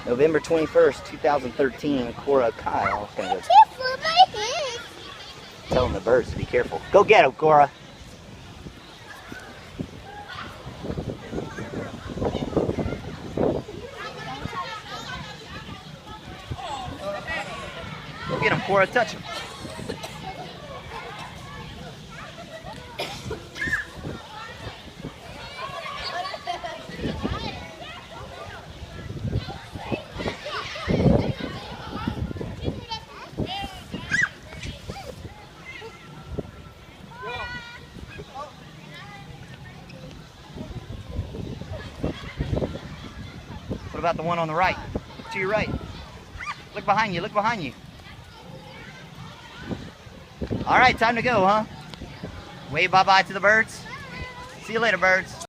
November 21st, 2013, Cora Kyle is going to go Careful, my head. telling the birds to be careful. Go get him, Cora. Go get him, Cora. Touch him. What about the one on the right? To your right. Look behind you. Look behind you. All right, time to go, huh? Wave bye-bye to the birds. See you later, birds.